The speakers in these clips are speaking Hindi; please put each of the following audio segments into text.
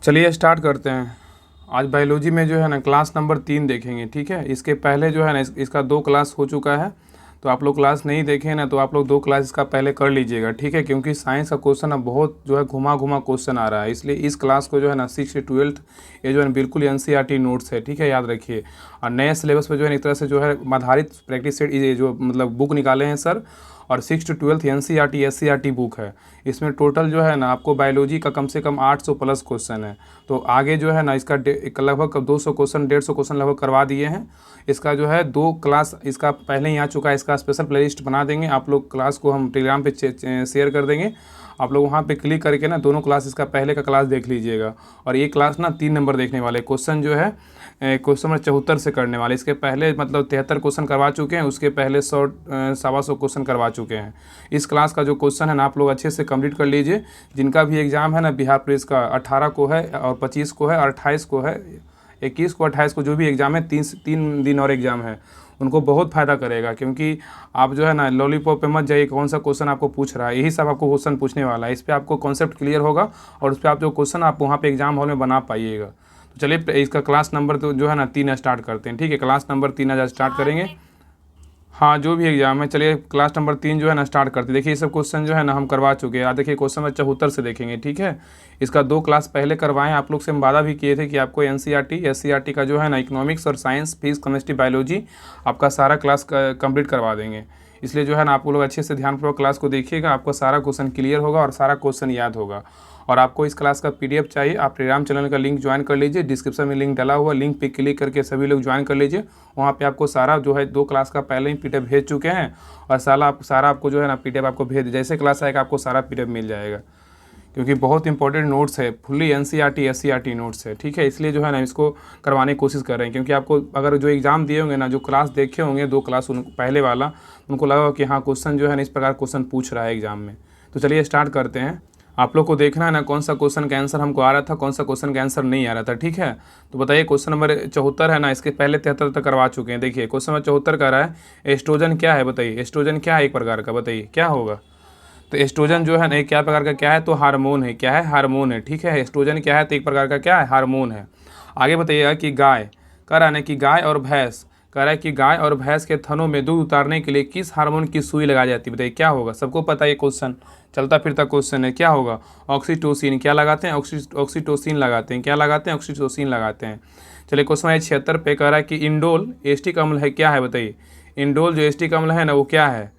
चलिए स्टार्ट करते हैं। आज बायोलॉजी में जो है ना क्लास नंबर 3 देखेंगे, ठीक है। इसके पहले जो है ना इसका 2 क्लास हो चुका है, तो आप लोग क्लास नहीं देखे ना तो आप लोग 2 क्लास इसका पहले कर लीजिएगा, ठीक है। क्योंकि साइंस का क्वेश्चन अब बहुत जो है घुमा घुमा क्वेश्चन आ रहा है, इसलिए इस क्लास को जो है ना 6 से 12 ये जो है ना बिल्कुल एनसीईआरटी नोट्स है, ठीक है, याद रखिए। और नए सिलेबस पे जो है एक तरह से जो है आधारित प्रैक्टिस सेट ये जो मतलब बुक निकाले हैं सर, और 6 to 12 एनसीईआरटी एससीईआरटी बुक है। इसमें टोटल जो है ना आपको बायोलॉजी का कम से कम 800 प्लस क्वेश्चन है। तो आगे जो है ना इसका लगभग 200 क्वेश्चन 150 क्वेश्चन लगभग करवा दिए हैं। इसका जो है 2 क्लास इसका पहले ही आ चुका है, इसका स्पेशल प्लेलिस्ट बना देंगे आप लोग। क्लास को हम टेलीग्राम पे शेयर कर देंगे, आप लोग वहाँ पे क्लिक करके ना दोनों क्लास इसका पहले का क्लास देख लीजिएगा। और ये क्लास ना 3 नंबर देखने वाले क्वेश्चन जो है क्वेश्चन नंबर 74 से करने वाले। इसके पहले मतलब 73 क्वेश्चन करवा चुके हैं, उसके पहले 100 125 क्वेश्चन करवा चुके हैं। इस क्लास का जो क्वेश्चन है ना आप लोग अच्छे से कंप्लीट कर लीजिए। जिनका भी एग्ज़ाम है ना बिहार पुलिस का 18 को है और 25 को है और 28 को है, 21 को 28 को जो भी एग्ज़ाम है, 3 दिन और एग्ज़ाम है, उनको बहुत फ़ायदा करेगा। क्योंकि आप जो है ना लॉलीपॉप पे मत जाइए कौन सा क्वेश्चन आपको पूछ रहा है, यही सब आपको क्वेश्चन पूछने वाला है। इस पर आपको कॉन्सेप्ट क्लियर होगा और उस पर आप जो क्वेश्चन आप वहाँ पे एग्जाम हॉल में बना पाइएगा। तो चलिए इसका क्लास नंबर तो जो है ना 3 स्टार्ट करते हैं, ठीक है। क्लास नंबर 3 आज स्टार्ट करेंगे। हाँ, जो भी एग्जाम है, चलिए क्लास नंबर 3 जो है ना स्टार्ट करते हैं। देखिए ये सब क्वेश्चन जो है ना हम करवा चुके हैं। देखिए क्वेश्चन नंबर 74 से देखेंगे, ठीक है। इसका 2 क्लास पहले करवाएं। आप लोग से हम वादा भी किए थे कि आपको एनसीईआरटी एससीईआरटी का जो है ना इकोनॉमिक्स और साइंस, फिजिक्स, केमिस्ट्री, बायोलॉजी आपका सारा क्लास कंप्लीट करवा देंगे। इसलिए जो है ना आप लोग अच्छे से ध्यानपूर्वक क्लास को देखिएगा, आपको सारा क्वेश्चन क्लियर होगा और सारा क्वेश्चन याद होगा। और आपको इस क्लास का पीडीएफ चाहिए, आप टेलीग्राम चैनल का लिंक ज्वाइन कर लीजिए। डिस्क्रिप्शन में लिंक डाला हुआ, लिंक पे क्लिक करके सभी लोग ज्वाइन कर लीजिए। वहाँ पे आपको सारा जो है 2 क्लास का पहले ही पीडीएफ भेज चुके हैं और सारा आपको जो है ना पीडीएफ आपको भेज, जैसे क्लास आएगा आपको सारा पीडीएफ मिल जाएगा। क्योंकि बहुत इंपॉर्टेंट नोट्स है, फुल्ली एनसीईआरटी एससीईआरटी नोट्स है, ठीक है। इसलिए जो है ना इसको करवाने की कोशिश कर रहे हैं। क्योंकि आपको अगर जो एग्ज़ाम दिए होंगे ना, जो क्लास देखे होंगे 2 क्लास पहले वाला, उनको लगा कि हाँ क्वेश्चन जो है ना इस प्रकार क्वेश्चन पूछ रहा है एग्जाम में। तो चलिए स्टार्ट करते हैं। आप लोग को देखना है ना कौन सा क्वेश्चन का आंसर हमको आ रहा था, कौन सा क्वेश्चन का आंसर नहीं आ रहा था, ठीक है। तो बताइए क्वेश्चन नंबर 74 है ना, इसके पहले 73 तक करवा चुके हैं। देखिए क्वेश्चन नंबर 74 का रहा है एस्ट्रोजन क्या है, बताइए एस्ट्रोजन क्या है एक प्रकार का, बताइए क्या होगा। तो एस्ट्रोजन जो है ना क्या प्रकार का क्या है, तो हार्मोन है। क्या है, हार्मोन है, ठीक है। एस्ट्रोजन क्या है, तो एक प्रकार का क्या है, हार्मोन है। आगे बताइएगा कि गाय कह रहा है कि गाय और भैंस, कह रहा है कि गाय और भैंस के थनों में दूध उतारने के लिए किस हार्मोन की सुई लगाई जाती है, बताइए क्या होगा। सबको पता है ये क्वेश्चन, चलता फिरता क्वेश्चन है, क्या होगा, ऑक्सीटोसिन। क्या लगाते हैं, ऑक्सीटोसिन लगाते हैं। क्या लगाते हैं, ऑक्सीटोसिन लगाते हैं। चलिए क्वेश्चन है 76 पे, कह रहा है कि इंडोल एस्टिक अम्ल है, क्या है बताइए। इंडोल जो एस्टिक अम्ल है ना वो क्या है।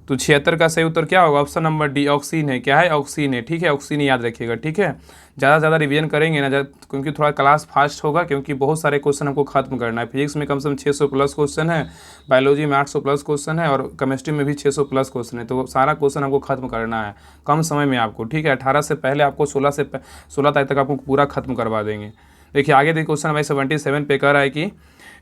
तो 76 का सही उत्तर क्या होगा, ऑप्शन नंबर डी ऑक्सीन है। क्या है, ऑक्सीन है, ठीक है। ऑक्सीन याद रखिएगा, ठीक है। ज़्यादा से ज़्यादा रिवीजन करेंगे ना, क्योंकि थोड़ा क्लास फास्ट होगा, क्योंकि बहुत सारे क्वेश्चन हमको खत्म करना है। फिजिक्स में कम से कम 600 प्लस क्वेश्चन है, बायोलॉजी में 800 प्लस क्वेश्चन है और केमिस्ट्री में भी 600 प्लस क्वेश्चन है। तो सारा क्वेश्चन हमको खत्म करना है कम समय में आपको, ठीक है। 18 से पहले आपको 16 तारीख तक आपको पूरा खत्म करवा देंगे। देखिए आगे देखिए क्वेश्चन नंबर 77 पे कह रहा है कि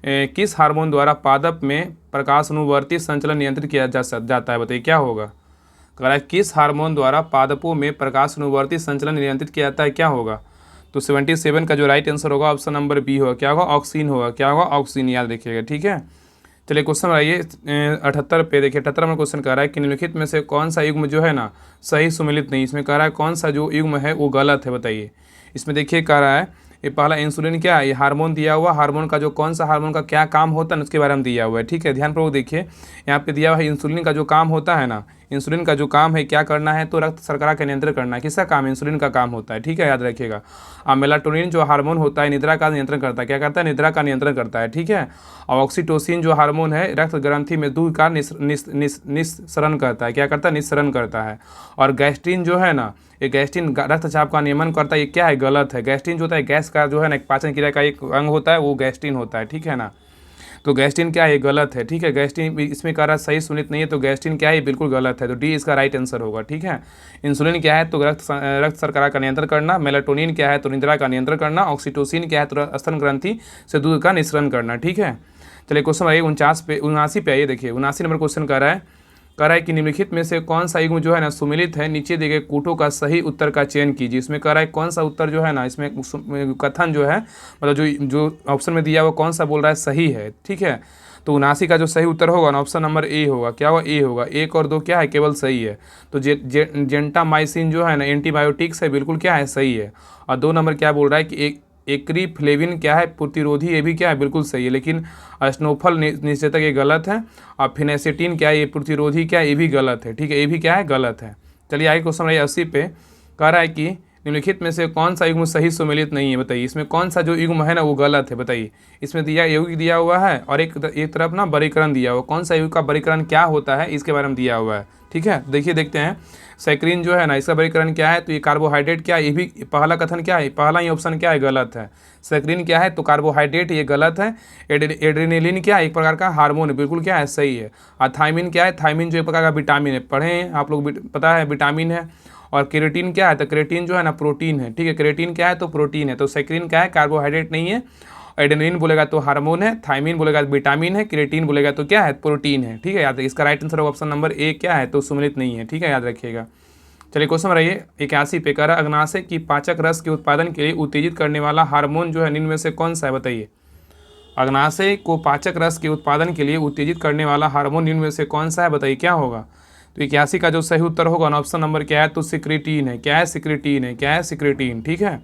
किस हार्मोन द्वारा पादप में प्रकाश अनुवर्ती संचलन नियंत्रित किया जाता है, बताइए क्या होगा। कह रहा है किस हार्मोन द्वारा पादपों में प्रकाश अनुवर्ती संचलन नियंत्रित किया जाता है, क्या होगा। तो 77 का जो राइट आंसर होगा ऑप्शन नंबर बी होगा। क्या होगा, ऑक्सीन होगा। क्या होगा, ऑक्सीन, याद रखिएगा, ठीक है। चलिए क्वेश्चन आइए 78 पे। देखिए 78 में क्वेश्चन कह रहा है कि निम्नलिखित में से कौन सा युग्म जो है ना सही सुमेलित नहीं। इसमें कह रहा है कौन सा जो युग्म है वो गलत है, बताइए। इसमें देखिए कह रहा है ये पहला इंसुलिन क्या है, ये हार्मोन दिया हुआ, हार्मोन का जो कौन सा हार्मोन का क्या काम होता है उसके बारे में दिया हुआ है, ठीक है। ध्यानपूर्वक देखिए यहाँ पे दिया हुआ है इंसुलिन का जो काम होता है ना, इंसुलिन का जो काम है क्या करना है, तो रक्त शर्करा का नियंत्रण करना है। किसका काम, इंसुलिन का काम होता है, ठीक है, याद रखिएगा। मेलाटोनिन जो हार्मोन होता है निद्रा का नियंत्रण करता है, क्या करता है, निद्रा का नियंत्रण करता है, ठीक है। और ऑक्सीटोसिन जो हार्मोन है रक्त ग्रंथि में दूध का निस्सरण करता है, क्या करता है, निस्सरण करता है। और गैस्ट्रिन जो है ना, ये गैस्ट्रिन रक्तचाप का नियमन करता है, ये क्या है, गलत है। गैस्ट्रिन जो होता है गैस का जो है ना एक पाचन क्रिया का एक अंग होता है, वो गैस्ट्रिन होता है, ठीक है ना। तो गैस्ट्रिन क्या है, ये गलत है, ठीक है। गैस्ट्रिन इसमें कह रहा है सही सुनित नहीं है, तो गैस्ट्रिन क्या है, ये बिल्कुल गलत है। तो डी इसका राइट आंसर होगा, ठीक है। इंसुलिन क्या है, तो रक्त शर्करा का नियंत्रण करना। मेलाटोनिन क्या है, तो निद्रा का नियंत्रण करना। ऑक्सीटोसिन क्या है, तो स्तन ग्रंथि से दूध का निस्सरण करना, ठीक है। चलिए क्वेश्चन आइए 79 पे आइए। देखिए 79 नंबर क्वेश्चन कह रहा है कि निम्नलिखित में से कौन सा युग्म जो है ना सुमेलित है, नीचे दिए गए कूटों का सही उत्तर का चयन कीजिए। इसमें कह रहा है कौन सा उत्तर जो है ना, इसमें कथन जो है मतलब जो ऑप्शन में दिया हुआ कौन सा बोल रहा है सही है, ठीक है। तो 79 का जो सही उत्तर होगा ना ऑप्शन नंबर ए होगा। क्या होगा? ए होगा। 1 और 2 क्या है? केवल सही है। तो जेंटामाइसिन जो है ना एंटीबायोटिक्स है, बिल्कुल क्या है? सही है। और 2 नंबर क्या बोल रहा है कि एक्रीफ्लेविन क्या है? प्रतिरोधी, ये भी क्या है? बिल्कुल सही है। लेकिन स्नोफल निषेचक ये गलत है। और फिनेसेटिन क्या है? ये प्रतिरोधी क्या है? ये भी गलत है। ठीक है, ये भी क्या है? गलत है। चलिए आगे क्वेश्चन नंबर 80 पे कह रहा है कि निम्नलिखित में से कौन सा युग्म सही सुमेलित नहीं है? बताइए इसमें कौन सा जो युग्म है ना वो गलत है। बताइए इसमें दिया यौगिक दिया हुआ है और एक तरफ ना बरीकरण दिया हुआ। कौन सा यौगिक का बरीकरण क्या होता है इसके बारे में दिया हुआ है। ठीक है, देखिए देखते हैं। सैकरीन जो है ना इसका बरीकरण क्या है? तो ये कार्बोहाइड्रेट क्या है? ये भी पहला कथन क्या है? पहला ही ऑप्शन क्या है? गलत है। सैकरीन क्या है? तो कार्बोहाइड्रेट, ये गलत है। एड्रेनलिन क्या है? एक प्रकार का हार्मोन है, बिल्कुल क्या है? सही है। और थायमिन क्या है? थायमिन जो एक प्रकार का विटामिन है, पढ़े हैं आप लोग, पता है विटामिन है। और केरेटिन क्या है? तो केरेटिन जो है ना प्रोटीन है। ठीक है, केरेटिन क्या है? तो प्रोटीन है। तो सैकरीन क्या है? कार्बोहाइड्रेट नहीं है। एडेनिन बोलेगा तो हार्मोन है, थायमिन बोलेगा तो विटामिन है, क्रिएटिन बोलेगा तो क्या है? प्रोटीन है। ठीक है, याद रखिए इसका right answer option number A क्या है? तो सुमेलित नहीं है। ठीक है, याद रखिएगा। चलिए क्वेश्चन रहिए 81 पे कह रहा है अग्नाशय की पाचक रस के उत्पादन के लिए उत्तेजित करने वाला हार्मोन जो है निम्न में से कौन सा है? बताइए अग्नाशय को पाचक रस के उत्पादन के लिए उत्तेजित करने वाला हार्मोन निम्न में से कौन सा है? बताइए क्या होगा? तो 81 का जो सही उत्तर होगा ना ऑप्शन नंबर क्या है? तो सिक्रेटीन है। क्या है? सिक्रेटीन है। क्या है? सिक्रेटीन। ठीक है,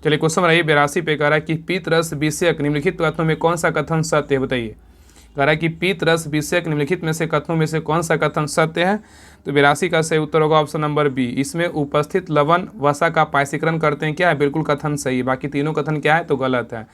चलिए क्वेश्चन रहिए 82 पे कह रहा है कि पीत रस विषयक निम्नलिखित कथनों में कौन सा कथन सत्य है? बताइए कह रहा है कि पीत रस विषयक निम्नलिखित में से कथनों में से कौन सा कथन सत्य है? तो 82 का सही उत्तर होगा ऑप्शन नंबर बी। इसमें उपस्थित लवण वसा का पायसीकरण करते हैं। क्या है? बिल्कुल कथन सही है। बाकी तीनों कथन क्या है? तो गलत है।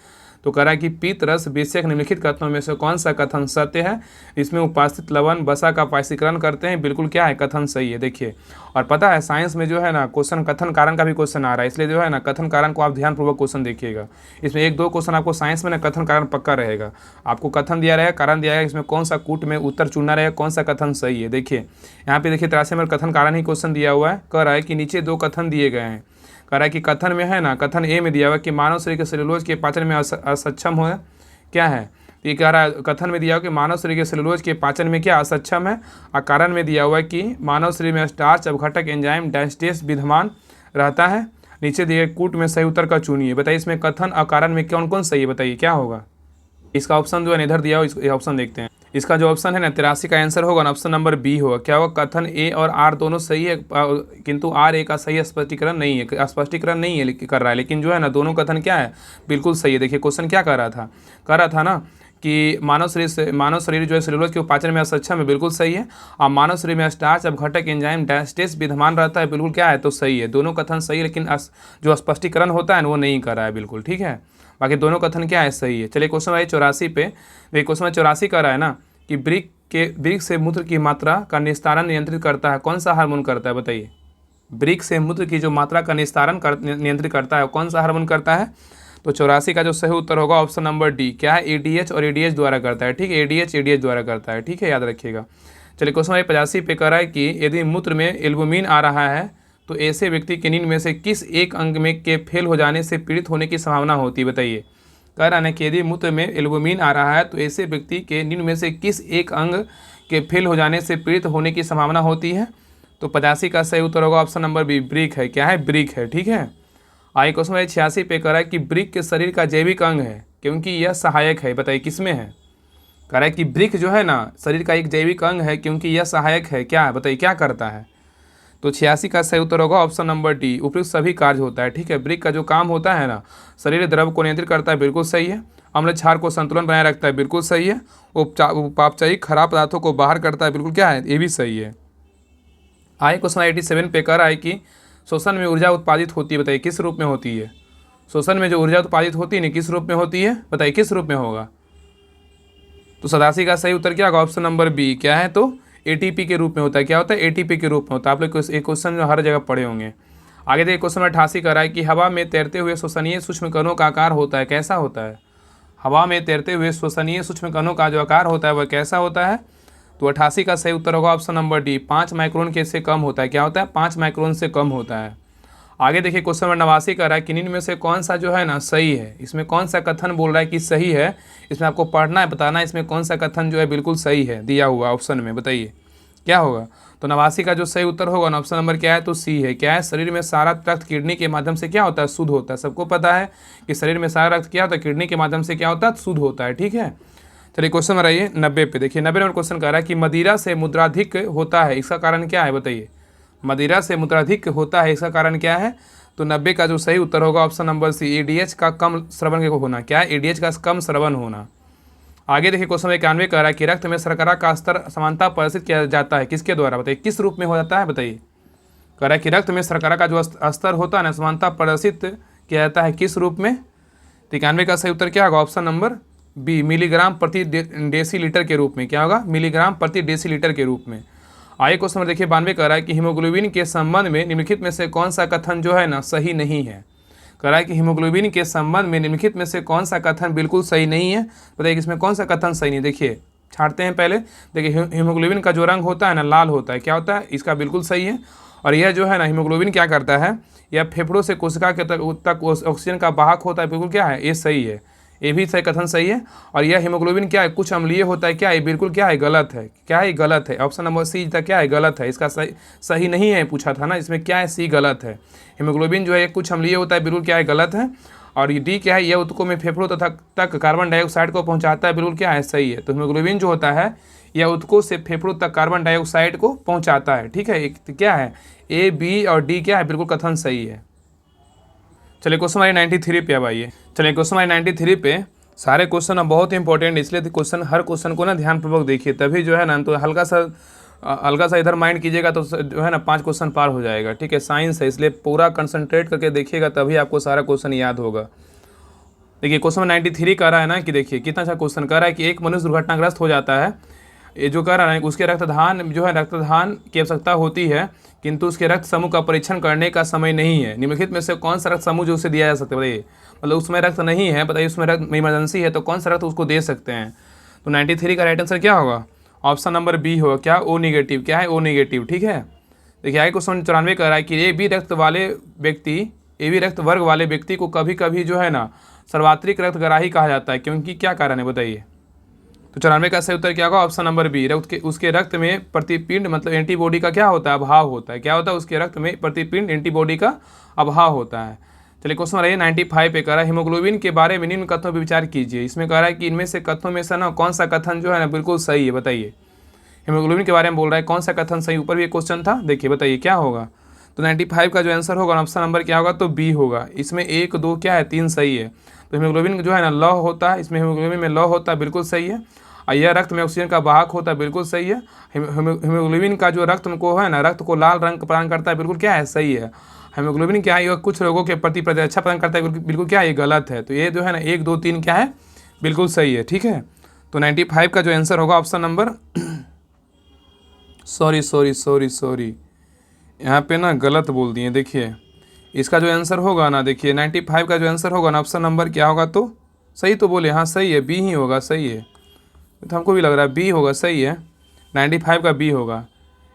तो कह रहा है कि पीत रस विषयक निम्नलिखित कथनों में से कौन सा कथन सत्य है? इसमें उपस्थित लवण वसा का पायसीकरण करते हैं, बिल्कुल क्या है? कथन सही है। देखिए, और पता है साइंस में जो है ना क्वेश्चन कथन कारण का भी क्वेश्चन आ रहा है, इसलिए जो है ना कथन कारण को आप ध्यानपूर्वक क्वेश्चन देखिएगा। इसमें 1-2 क्वेश्चन आपको साइंस में ना कथन कारण पक्का रहेगा। आपको कथन दिया रहेगा, कारण दिया रहेगा, इसमें कौन सा कूट में उत्तर चुनना रहेगा, कौन सा कथन सही है। देखिए यहाँ पे देखिए 83 में कथन कारण ही क्वेश्चन दिया हुआ है। कह रहा है कि नीचे 2 कथन दिए गए हैं। कह रहा है कि कथन में है ना, कथन ए में दिया हुआ कि मानव शरीर के सेलुलोज के पाचन में असक्षम हो। क्या है? ये कह रहा है कथन में दिया हुआ कि मानव शरीर के सेलुलोज के पाचन में क्या असक्षम है। और कारण में दिया हुआ है कि मानव शरीर में स्टार्च अपघटक एंजाइम डायस्टेस विद्यमान रहता है। नीचे दिए कूट में सही उत्तर का चुनिए। बताइए इसमें कथन और कारण में कौन कौन सही है? बताइए क्या होगा? इसका ऑप्शन जो है इधर दिया हुआ, ऑप्शन देखते हैं। इसका जो ऑप्शन है ना 83 का आंसर होगा ना ऑप्शन नंबर बी होगा। क्या होगा? कथन ए और आर दोनों सही है, किंतु आर ए का सही स्पष्टीकरण नहीं है, स्पष्टीकरण नहीं है कर रहा है। लेकिन जो है ना दोनों कथन क्या है? बिल्कुल सही है। देखिए क्वेश्चन क्या कर रहा था? कह रहा था ना कि मानव शरीर जो है सेलुलोज के पाचन में असक्षम है, बिल्कुल सही है। और मानव शरीर में स्टार्च अपघटक एंजाइम डायस्टेस विद्यमान रहता है, बिल्कुल क्या है? तो सही है। दोनों कथन सही है, लेकिन जो स्पष्टीकरण होता है ना वो नहीं कर रहा है, बिल्कुल ठीक है। बाकी दोनों कथन क्या है? सही है। चलिए क्वेश्चन है 84 पे। देखिए क्वेश्चन में 84 कर रहा है ना कि वृक्क से मूत्र की मात्रा का निस्तारण नियंत्रित करता है, कौन सा हार्मोन करता है? बताइए वृक्क से मूत्र की जो मात्रा का निस्तारण नियंत्रित करता है कौन सा हार्मोन करता है? तो 84 का जो सही उत्तर होगा ऑप्शन नंबर डी। क्या है? एडीएच और एडीएच द्वारा करता है। ठीक है, एडीएच द्वारा करता है। ठीक है, याद रखिएगा। चलिए क्वेश्चन 85 पे कह रहा है कि यदि मूत्र में एल्बुमिन आ रहा है तो ऐसे व्यक्ति के निम्न में से किस एक अंग में के फेल हो जाने से पीड़ित होने की संभावना होती है? बताइए कह रहा है कि यदि मूत्र में एल्बुमिन आ रहा है तो ऐसे व्यक्ति के निम्न में से किस एक अंग के फेल हो जाने से पीड़ित होने की संभावना होती है? तो 85 का सही उत्तर होगा ऑप्शन नंबर बी, ब्रिक है। क्या है? ब्रिक है। ठीक है, आगे क्वेश्चन 86 पे कह रहा है कि ब्रिक के शरीर का जैविक अंग है क्योंकि यह सहायक है। बताइए किसमें है? कह रहा है कि ब्रिक जो है ना शरीर का एक जैविक अंग है क्योंकि यह सहायक है। क्या है? बताइए क्या करता है? तो 86 का सही उत्तर होगा ऑप्शन नंबर डी, उपयुक्त सभी कार्य होता है। ठीक है, ब्रिक का जो काम होता है ना शरीर द्रव को नियंत्रित करता है, बिल्कुल सही है। अम्ल क्षार को संतुलन बनाए रखता है, बिल्कुल सही है। उपापचयी खराब पदार्थों को बाहर करता है, बिल्कुल क्या है? ये भी सही है। आगे क्वेश्चन 87 पे कह रहा है कि श्वसन में ऊर्जा उत्पादित होती है। बताइए किस रूप में होती है? श्वसन में जो ऊर्जा उत्पादित होती है ना किस रूप में होती है? बताइए किस रूप में होगा? तो 87 का सही उत्तर क्या होगा? Option number B. क्या है? तो एटीपी के रूप में होता है। क्या होता है? एटीपी के रूप में होता है। आप लोग एक क्वेश्चन जो हर जगह पढ़े होंगे। आगे देखिए क्वेश्चन 88 कर रहा है कि हवा में तैरते हुए श्वसनीय सूक्ष्म कणों का आकार होता है, कैसा होता है? हवा में तैरते हुए श्वसनीय सूक्ष्म कणों का जो आकार होता है वह कैसा होता है? तो 88 का सही उत्तर होगा ऑप्शन नंबर डी, 5 माइक्रोन के से कम होता है। क्या होता है? 5 माइक्रोन से कम होता है। आगे देखिए क्वेश्चन नंबर 89 कर रहा है कि निम्न में से कौन सा जो है ना सही है? इसमें कौन सा कथन बोल रहा है कि सही है? इसमें आपको पढ़ना है, बताना है इसमें कौन सा कथन जो है बिल्कुल सही है दिया हुआ ऑप्शन में। बताइए क्या होगा? तो 89 का जो सही उत्तर होगा ना ऑप्शन नंबर क्या है? तो सी है। क्या है? शरीर में सारा रक्त किडनी के माध्यम से क्या होता है? शुद्ध होता है। सबको पता है कि शरीर में सारा रक्त क्या होता है? किडनी के माध्यम से क्या होता है? शुद्ध होता है। ठीक है, चलिए क्वेश्चन नंबर आइए 90 पे। देखिए 90 नंबर क्वेश्चन कह रहा है कि मदिरा से मूत्राधिक होता है, इसका कारण क्या है बताइए। मदिरा से मूत्राधिक होता है, इसका कारण क्या है। तो 90 का जो सही उत्तर होगा ऑप्शन नंबर सी, एडीएच का कम श्रवण के होना। क्या है, एडीएच का कम श्रवण होना। आगे देखिए क्वेश्चन 91 कह रहा है कि रक्त में शर्करा का स्तर समानता प्रदर्शित किया जाता है, किसके द्वारा बताइए, किस रूप में हो जाता है बताइए। कह रहा है कि रक्त में शर्करा का जो स्तर होता है ना, समानता प्रदर्शित किया जाता है किस रूप में। 91 का सही उत्तर क्या होगा, ऑप्शन नंबर बी, मिलीग्राम प्रति डेसीलीटर के रूप में। क्या होगा, मिलीग्राम प्रति डेसीलीटर के रूप में। आगे क्वेश्चन देखिए 92 कह रहा है कि हीमोग्लोबिन के संबंध में निम्नलिखित में से कौन सा कथन जो है ना सही नहीं है। कह रहा है कि हीमोग्लोबिन के संबंध में निम्नलिखित में से कौन सा कथन बिल्कुल सही नहीं है। बताइए इसमें कौन सा कथन सही नहीं। देखिए छांटते हैं पहले। देखिए हीमोग्लोबिन का जो रंग होता है ना लाल होता है, क्या होता है, इसका बिल्कुल सही है। और यह जो है ना हीमोग्लोबिन क्या करता है, यह फेफड़ों से कोशिका के तक ऑक्सीजन का वाहक होता है, बिल्कुल क्या है, ये सही है, ये भी सही कथन सही है। और यह हीमोग्लोबिन क्या है, कुछ अम्लीय होता है, क्या है, बिल्कुल क्या है, गलत है। क्या है, गलत है। ऑप्शन नंबर सी तक क्या है, गलत है, इसका सही नहीं है, पूछा था ना, इसमें क्या है, सी गलत है। हीमोग्लोबिन जो है कुछ अम्लीय होता है, बिल्कुल क्या है, गलत है। और डी क्या है, यह ऊतकों में फेफड़ों तक कार्बन डाइऑक्साइड को पहुंचाता है, बिल्कुल क्या है, सही है। तो हीमोग्लोबिन जो होता है यह ऊतकों से फेफड़ों तक कार्बन डाइऑक्साइड को पहुंचाता है, ठीक है। एक क्या है, ए बी और डी क्या है, बिल्कुल कथन सही है। चलिए क्वेश्चन हमारे 93 पे अब आइए। चलिए क्वेश्चन हमारे 93 पे सारे क्वेश्चन ना बहुत इंपॉर्टेंट, इसलिए क्वेश्चन हर क्वेश्चन को ना ध्यानपूर्वक देखिए, तभी जो है ना, तो हल्का सा इधर माइंड कीजिएगा तो जो है ना 5 क्वेश्चन पार हो जाएगा, ठीक है। साइंस है इसलिए पूरा कंसंट्रेट करके देखिएगा, तभी आपको सारा क्वेश्चन याद होगा। देखिए क्वेश्चन 93 कह रहा है ना कि देखिए कितना अच्छा क्वेश्चन कह रहा है कि एक मनुष्य दुर्घटनाग्रस्त हो जाता है, ये जो कह रहा है उसके रक्तदान जो है, रक्तदान की आवश्यकता होती है, किंतु उसके रक्त समूह का परीक्षण करने का समय नहीं है। निम्नलिखित में से कौन सा रक्त समूह जो उसे दिया जा सकता है बताइए। मतलब उसमें रक्त नहीं है, बताइए उसमें रक्त इमरजेंसी है, तो कौन सा रक्त उसको दे सकते हैं। तो 93 का राइट आंसर क्या होगा, ऑप्शन नंबर बी होगा। क्या, ओ नेगेटिव। क्या है, ओ नेगेटिव, ठीक है। देखिए आगे क्वेश्चन 94 कह रहा है कि ए बी रक्त वर्ग वाले व्यक्ति को कभी कभी जो है ना सर्वात्रिक रक्तग्राही कहा जाता है, क्योंकि क्या कारण है बताइए। तो 94 का सही उत्तर क्या होगा, ऑप्शन नंबर बी, उसके रक्त में प्रतिपिंड मतलब एंटीबॉडी का क्या होता है, अभाव होता है। क्या होता है, उसके रक्त में प्रतिपिंड एंटीबॉडी का अभाव होता है। चलिए क्वेश्चन रहिए 95 पे कह रहा है हीमोग्लोबिन के बारे में निम्न कथनों पर विचार कीजिए। इसमें कह रहा है कि इनमें से कथनों में से ना कौन सा कथन जो है ना बिल्कुल सही है, बताइए। हीमोग्लोबिन के बारे में बोल रहा है, कौन सा कथन सही, ऊपर भी एक क्वेश्चन था, देखिए बताइए क्या होगा। तो 95 का जो आंसर होगा ऑप्शन नंबर क्या होगा, तो बी होगा। इसमें 1 2 क्या है, 3 सही है। तो हीमोग्लोबिन जो है ना लौह होता है, इसमें हीमोग्लोबिन में लौह होता है, बिल्कुल सही है। और यह रक्त में ऑक्सीजन का वाहक होता है, बिल्कुल सही है। हीमोग्लोबिन का जो रक्त को है ना, रक्त को लाल रंग प्रदान करता है, बिल्कुल क्या है, सही है। हीमोग्लोबिन क्या है, यह कुछ रोगों के प्रति प्रतिरक्षा प्रदान करता है, बिल्कुल क्या है, ये गलत है। तो ये जो है ना 1 2 3 क्या है, बिल्कुल सही है, ठीक है। तो 95 का जो आंसर होगा ऑप्शन नंबर सॉरी यहाँ पे ना गलत बोल दिए। देखिए इसका जो आंसर होगा ना, देखिए 95 का जो आंसर होगा ना, ऑप्शन नंबर क्या होगा, तो सही तो बोले, हाँ सही है, बी ही होगा, सही है। तो हमको भी लग रहा है बी होगा, सही है, 95 का बी होगा।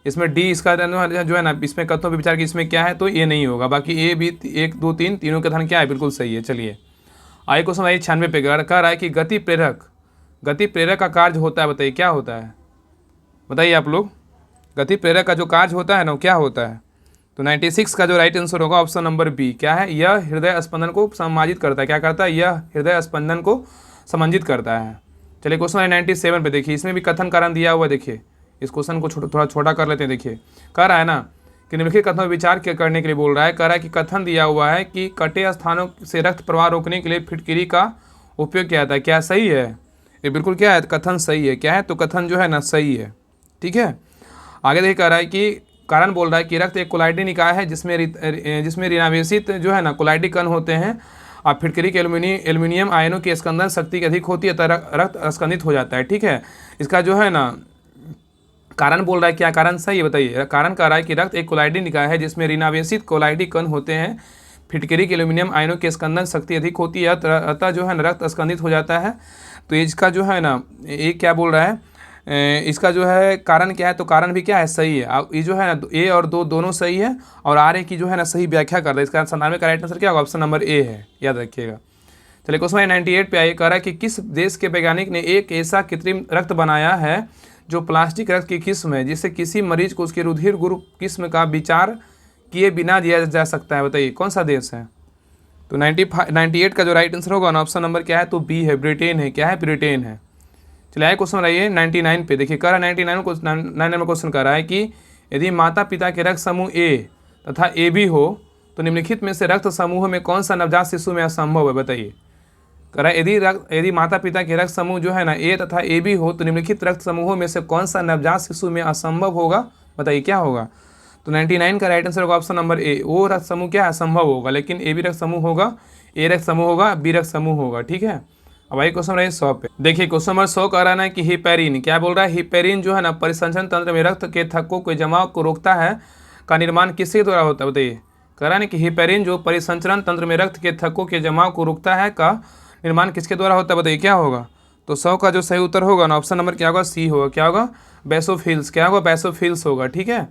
इसमें डी इसका जो है ना, इसमें कथनों पर विचार की इसमें क्या है, तो ये नहीं होगा। बाकी ए बी 1 2 3 तीनों का कथन क्या है, बिल्कुल सही है। चलिए आगे क्वेश्चन आइए 96 पे कह रहा है कि गति प्रेरक का कार्य होता है, बताइए क्या होता है, बताइए आप लोग। गति प्रेरक का जो कार्य होता है ना, क्या होता है। तो 96 का जो राइट आंसर होगा ऑप्शन नंबर बी, क्या है, यह हृदय स्पंदन को समाजित करता है। क्या करता है, यह हृदय स्पंदन को समंजित करता है। चलिए क्वेश्चन है 97 पे, देखिए इसमें भी कथन कारण दिया हुआ है। देखिए इस क्वेश्चन को थोड़ा छोटा कर लेते हैं। देखिए कह रहा है ना कि निम्नलिखित कथनों पर विचार करने के लिए बोल रहा है। कह रहा है कि कथन दिया हुआ है कि कटे स्थानों से रक्त प्रवाह रोकने के लिए फिटकिरी का उपयोग किया जाता है। क्या सही है, ये बिल्कुल क्या है, कथन सही है। क्या है, तो कथन जो है ना सही है, ठीक है। आगे देखिए कह रहा है कि कारण बोल रहा है कि रक्त एक कोलाइडी निकाय है जिसमें ऋणावेशित जो है ना कोलाइडी कण होते हैं। और फिटकरी के एल्यूमिनियम आयनों की स्कंदन शक्ति की अधिक होती है, तो रक्त स्कंदित हो जाता है, ठीक है। इसका जो है ना कारण बोल रहा है, क्या कारण सही है बताइए। कारण कह रहा है कि रक्त एक कोलाइडी निकाय है जिसमें ऋणावेशित कोलाइडी कण होते हैं। फिटकरी के एल्यूमिनियम आयनों की स्कंदन शक्ति अधिक होती है, अतः जो है ना रक्त स्कंदित हो जाता है। तो इसका जो है ना ये क्या बोल रहा है, इसका जो है कारण क्या है, तो कारण भी क्या है, सही है। ये जो है ना ए और दो दोनों सही है, और आर ए की जो है ना सही व्याख्या कर रहा है। इसका 97 का राइट आंसर क्या होगा, ऑप्शन नंबर ए है, याद रखिएगा। चलिए क्वेश्चन 98 पे आइए। कह रहा है कि किस देश के वैज्ञानिक ने एक ऐसा कृत्रिम रक्त बनाया है जो प्लास्टिक रक्त की किस्म है, जिससे किसी मरीज को उसके रुधिर ग्रुप किस्म का विचार किए बिना दिया जा सकता है, बताइए कौन सा देश है। तो 98 का जो राइट आंसर होगा ना, ऑप्शन नंबर क्या है, तो बी है, ब्रिटेन है। क्या है, ब्रिटेन है। चलिए आइए क्वेश्चन रहिए 99 पे। देखिए कह रहा है 99 में क्वेश्चन कह रहा है कि यदि माता पिता के रक्त समूह ए तथा ए बी हो तो निम्नलिखित में से रक्त समूह में कौन सा नवजात शिशु में असंभव है, बताइए। कह रहा है यदि माता पिता के रक्त समूह जो है ना ए तथा ए बी हो तो निम्नलिखित रक्त समूहों में से कौन सा नवजात शिशु में असंभव होगा, बताइए क्या होगा। तो 99 का राइट आंसर होगा ऑप्शन नंबर ए, वो रक्त समूह क्या असंभव होगा, लेकिन ए बी रक्त समूह होगा, ए रक्त समूह होगा, बी रक्त समूह होगा। ठीक है, अब आइए क्वेश्चन रहे 100 पे। देखिए क्वेश्चन नंबर 100 कह रहा है कि हिपेरिन, क्या बोल रहा है, हिपेरिन जो है ना परिसंचरण तंत्र में रक्त के थक्कों के जमाव को रोकता है, का निर्माण किसके द्वारा होता है, बताइए। कह रहा है कि हिपेरिन जो परिसंचरण तंत्र में रक्त के थक्कों के जमाव को रोकता है, का निर्माण किसके द्वारा होता है, बताइए क्या होगा। तो 100 का जो सही उत्तर होगा ना ऑप्शन नंबर क्या होगा, सी होगा। क्या होगा, बेसोफिल्स, क्या होगा, बेसोफिल्स होगा। ठीक है,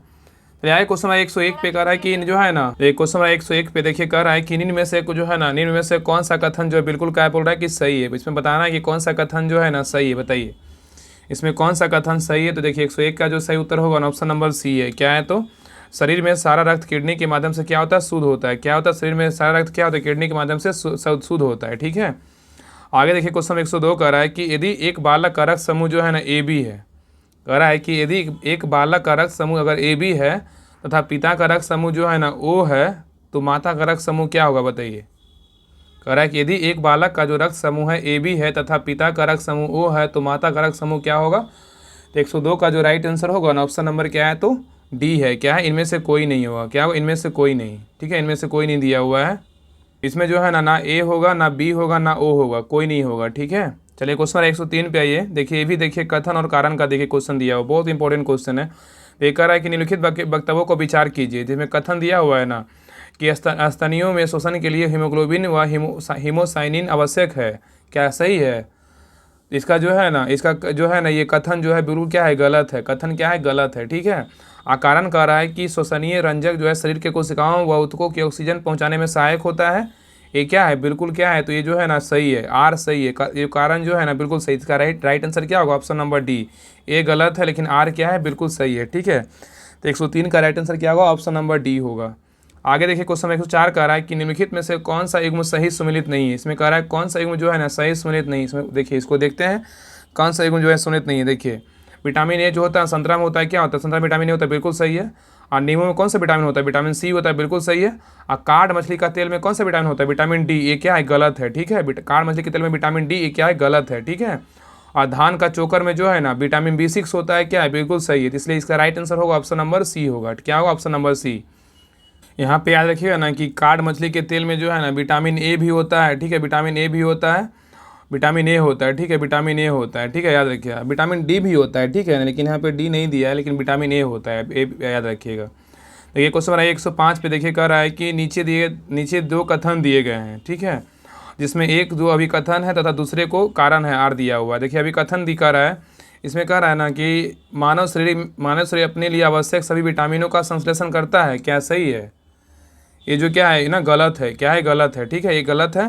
आए क्वेश्चन नंबर 101 पे कह रहा है कि जो है ना, क्वेश्चन नंबर 101 पे देखिए कह रहा है कि निम्न में से जो है ना, निम्न में से कौन सा कथन जो है बिल्कुल क्या बोल रहा है कि सही है। इसमें बताना है कि कौन सा कथन जो है ना सही है, बताइए इसमें कौन सा कथन सही है। तो देखिए 101 का जो सही उत्तर होगा ना ऑप्शन नंबर सी है। क्या है, तो शरीर में सारा रक्त किडनी के माध्यम से क्या होता है, शुद्ध होता है। क्या होता है, शरीर में सारा रक्त क्या होता है, किडनी के माध्यम से शुद्ध होता है। ठीक है, आगे देखिए क्वेश्चन 102 कह रहा है कि यदि एक बालक का रक्त समूह जो है ना ए बी है, कह रहा है कि यदि एक बालक का रक्त समूह अगर ए बी है तथा पिता का रक्त समूह जो है ना ओ है तो माता का रक्त समूह क्या होगा, बताइए। कह रहा है कि यदि एक बालक का जो रक्त समूह है ए बी है तथा पिता का रक्त समूह ओ है तो माता का रक्त समूह क्या होगा। तो 102 का जो राइट आंसर होगा ना ऑप्शन नंबर क्या है, तो डी है। क्या है, इनमें से कोई नहीं होगा। क्या होगा, इनमें से कोई नहीं। ठीक है, इनमें से कोई नहीं दिया हुआ है। इसमें जो है ना ए होगा, ना बी होगा, ना ओ होगा, कोई नहीं होगा। ठीक है, चलिए क्वेश्चन 103 पे आइए। देखिए ये भी देखिए कथन और कारण का देखिए क्वेश्चन दिया हुआ, बहुत इंपॉर्टेंट क्वेश्चन है। ये कह रहा है कि निम्नलिखित वक्तव्यों को विचार कीजिए, जिसमें कथन दिया हुआ है ना कि स्तनियों में शोषण के लिए हीमोग्लोबिन व हीमोसाइनिन आवश्यक है, क्या सही है। इसका जो है ना, इसका जो है ना ये कथन जो है बिल्कुल क्या है, गलत है। कथन क्या है, गलत है। ठीक है, कारण कह रहा है कि श्वसनीय रंजक जो है शरीर के कोशिकाओं व ऊतकों के ऑक्सीजन पहुंचाने में सहायक होता है, ये क्या है, बिल्कुल क्या है, तो ये जो है ना सही है, आर सही है। ये कारण जो है ना बिल्कुल सही। इसका राइट आंसर क्या होगा, ऑप्शन नंबर डी। ए गलत है लेकिन आर क्या है, बिल्कुल सही है। ठीक है, तो 103 का राइट आंसर क्या होगा, ऑप्शन नंबर डी होगा। आगे देखिए क्वेश्चन 104 कह रहा है कि निम्नलिखित में से कौन सा युग्म सही सुमेलित नहीं है। इसमें कह रहा है कौन सा युग्म जो है ना सही सुमेलित नहीं है। इसमें देखिए, इसको देखते हैं कौन सा युग्म जो है सुमेलित नहीं है। देखिए विटामिन ए जो होता है संतरा में होता है, क्या होता है, संतरा में विटामिन ए होता है, बिल्कुल सही है। और नींबू में कौन सा विटामिन होता है, विटामिन सी होता है, बिल्कुल सही है। और काठ मछली का तेल में कौन सा विटामिन होता है, विटामिन डी, ये क्या है, गलत है। ठीक है, काठ मछली के तेल में विटामिन डी, ये क्या है, गलत है। ठीक है, और धान का चोकर में जो है ना विटामिन B6 होता है, क्या है, बिल्कुल सही है। इसलिए इसका राइट आंसर होगा ऑप्शन नंबर सी होगा। क्या होगा, ऑप्शन नंबर सी। यहाँ पे याद रखिएगा ना कि काठ मछली के तेल में जो है ना विटामिन ए भी होता है। ठीक है, विटामिन ए भी होता है, विटामिन ए होता है। ठीक है, विटामिन ए होता है। ठीक है, याद रखिएगा। विटामिन डी भी होता है, ठीक है, लेकिन यहाँ पे डी नहीं दिया है, लेकिन विटामिन ए होता है, ए याद रखिएगा। देखिए क्वेश्चन नंबर 105 पे देखिए कह रहा है कि नीचे दो कथन दिए गए हैं। ठीक है, जिसमें एक जो अभिकथन है तथा दूसरे को कारण है, आर दिया हुआ है। देखिए अभिकथन दिखा रहा है, इसमें कह रहा है ना कि मानव शरीर अपने लिए आवश्यक सभी विटामिनों का संश्लेषण करता है, क्या सही है। ये जो क्या है ना, गलत है। क्या है, गलत है। ठीक है, ये गलत है।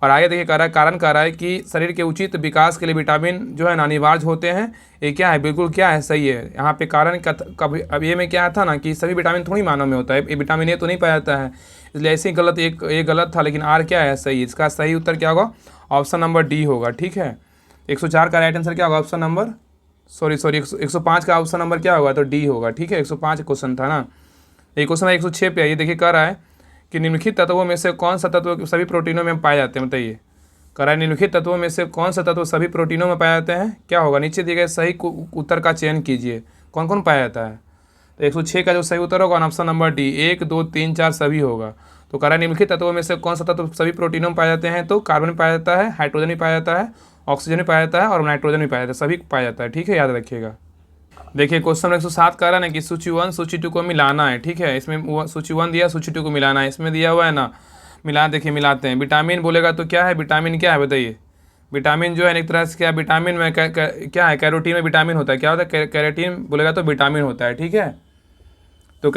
और आगे देखिए कह रहा है, कारण कह रहा है कि शरीर के उचित विकास के लिए विटामिन जो है ना अनिवार्य होते हैं, ये क्या है, बिल्कुल क्या है, सही है। यहाँ पे कारण कभी अब ये में क्या था ना कि सभी विटामिन थोड़ी मानव में होता है, ये विटामिन ए तो नहीं पाया जाता है, इसलिए ऐसे ही गलत ये गलत था, लेकिन आर क्या है, सही। इसका सही उत्तर क्या होगा, ऑप्शन नंबर डी होगा। ठीक है, 104 का राइट आंसर क्या होगा, ऑप्शन नंबर 105 का ऑप्शन नंबर क्या होगा, तो डी होगा। ठीक है, 105 क्वेश्चन था ना। ये क्वेश्चन 106 पे आइए। देखिए कह रहा है कि निम्नलिखित तत्वों में से कौन सा तत्व सभी प्रोटीनों में पाए जाते हैं, बताइए। कह रहा है निम्नलिखित तत्वों में से कौन सा तत्व सभी प्रोटीनों में पाए जाते हैं, क्या होगा, नीचे दिए गए सही उत्तर का चयन कीजिए, कौन कौन पाया जाता है। तो 106 का जो सही उत्तर होगा ऑप्शन नंबर डी, 1, 2, 3, 4 सभी होगा। तो कह रहा है निम्नलिखित तत्वों में से कौन सा तत्व सभी प्रोटीनों में पाया जाते हैं, तो कार्बन पाया जाता है, हाइड्रोजन भी पाया जाता है, ऑक्सीजन भी पाया जाता है और नाइट्रोजन भी पाया जाता है, सभी पाया जाता है। ठीक है, याद रखिएगा। देखिए क्वेश्चन 107 कह रहा है ना कि सूची 1 सूची 2 को मिलाना है। ठीक है, इसमें सूची 1 दिया, सूची 2 को मिलाना है। इसमें दिया हुआ है ना, देखिए मिलाते हैं। विटामिन बोलेगा तो क्या है, विटामिन क्या है, बताइए। विटामिन जो है एक तरह से क्या, विटामिन में क्या है, कैरोटीन में विटामिन होता है, क्या होता है, कैरेटीन बोलेगा तो विटामिन होता है। ठीक है, तो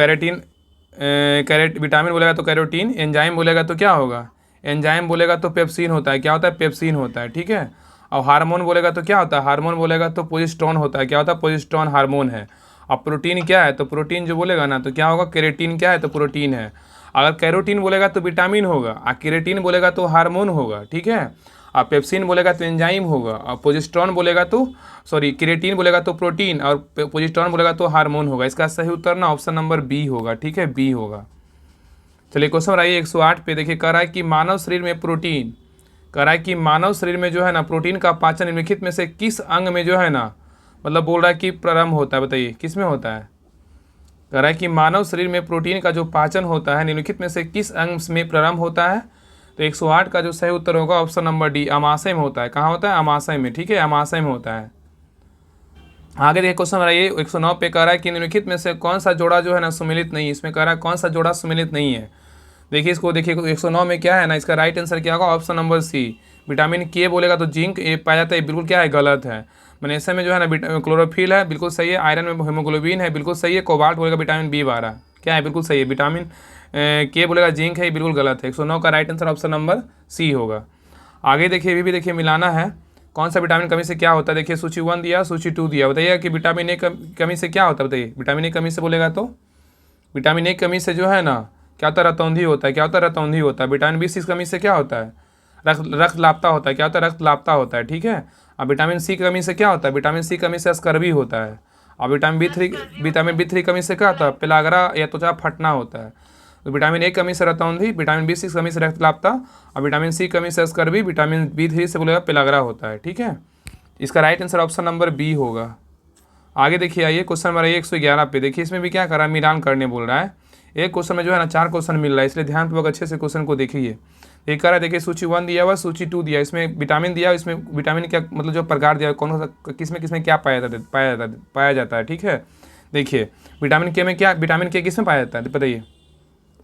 विटामिन बोलेगा तो कैरोटीन, एंजाइम बोलेगा तो क्या होगा, एंजाइम बोलेगा तो पेप्सिन होता है, क्या होता है, पेप्सिन होता है। ठीक है, और हार्मोन बोलेगा तो क्या होता है, हार्मोन बोलेगा तो प्रोजेस्टेरोन होता है, क्या होता है, प्रोजेस्टेरोन हार्मोन है। और प्रोटीन क्या है, तो प्रोटीन जो बोलेगा ना तो क्या होगा, केरेटीन क्या है, तो प्रोटीन है। अगर कैरोटीन बोलेगा तो विटामिन होगा, और केरेटीन बोलेगा तो हार्मोन होगा। ठीक है, और पेप्सिन बोलेगा तो एंजाइम होगा, और प्रोजेस्टेरॉन बोलेगा तो क्रिएटिन बोलेगा तो प्रोटीन, और प्रोजेस्टेरॉन बोलेगा तो हार्मोन होगा। इसका सही उत्तर ना ऑप्शन नंबर बी होगा, ठीक है, बी होगा। चलिए क्वेश्चन आइए 108 पे। देखिए कह रहा है कि मानव शरीर में प्रोटीन, कह रहा है कि मानव शरीर में जो है ना प्रोटीन का पाचन निम्नलिखित में से किस अंग में जो है ना, मतलब बोल रहा है कि प्रारंभ होता है, बताइए किस में होता है। कह रहा है कि मानव शरीर में प्रोटीन का जो पाचन होता है निम्नलिखित में से किस अंग में प्रारंभ होता है। तो 108 का जो सही उत्तर होगा ऑप्शन नंबर डी, अमाशय में होता है। कहाँ होता है? अमाशय में, ठीक है, अमाशय में होता है। आगे देखिए क्वेश्चन रहिए 109 पे। कह रहा है कि निम्नलिखित में से कौन सा जोड़ा जो है ना सुमेलित नहीं है। इसमें कह रहा है कौन सा जोड़ा सुमेलित नहीं है। देखिए इसको, देखिए 109 में क्या है ना, इसका राइट आंसर क्या होगा, ऑप्शन नंबर सी, विटामिन के बोलेगा तो जिंक ये पाया जाता है, बिल्कुल क्या है, गलत है। मैग्नीशियम में जो है ना क्लोरोफिल है, बिल्कुल सही है। आयरन में हीमोग्लोबिन है, बिल्कुल सही है। कोबाल्ट बोलेगा विटामिन B12, क्या है, बिल्कुल सही है। विटामिन के बोलेगा जिंक है, बिल्कुल गलत है। 109 का right answer option number C होगा। आगे देखिए ये भी देखिए मिलाना है, कौन सा विटामिन कमी से क्या होता है। देखिए सूची 1 दिया, सूची 2 दिया। बताइए कि विटामिन ए कमी से क्या होता है। बताइए विटामिन ए कमी से बोलेगा तो विटामिन ए कमी से जो है ना क्या होता है, रतौंधी होता है। क्या होता है? रतौंधी होता है। विटामिन B6 कमी से क्या होता है, रक्त लापता होता है। क्या होता है? रक्त लापता होता है, ठीक है। अब विटामिन सी की कमी से क्या होता है, विटामिन सी कमी से स्कर्वी होता है। और विटामिन बी थ्री कमी से क्या होता है, पेलागरा या त्वचा फटना होता है। तो विटामिन ए कमी से रतौंधी, विटामिन B6 कमी से रक्त लापता, और विटामिन सी कमी से स्कर्वी, विटामिन B3 से बोलेगा पेलागरा होता है, ठीक है। इसका right answer option number B होगा। आगे देखिए आइए क्वेश्चन नंबर 111 पे। देखिए इसमें भी क्या कर रहा है, मिलान करने बोल रहा है। एक क्वेश्चन में जो है ना 4 क्वेश्चन मिल रहा है, इसलिए ध्यानपूर्वक अच्छे से क्वेश्चन को देखिए। एक कह रहा है, देखिए सूची 1 दिया हुआ, सूची 2 दिया। इसमें विटामिन दिया, इसमें विटामिन क्या मतलब जो प्रकार दिया, कौन सा किसमें क्या पाया जाता है, ठीक है। देखिए विटामिन के में क्या, विटामिन के किस में पाया जाता है, बताइए।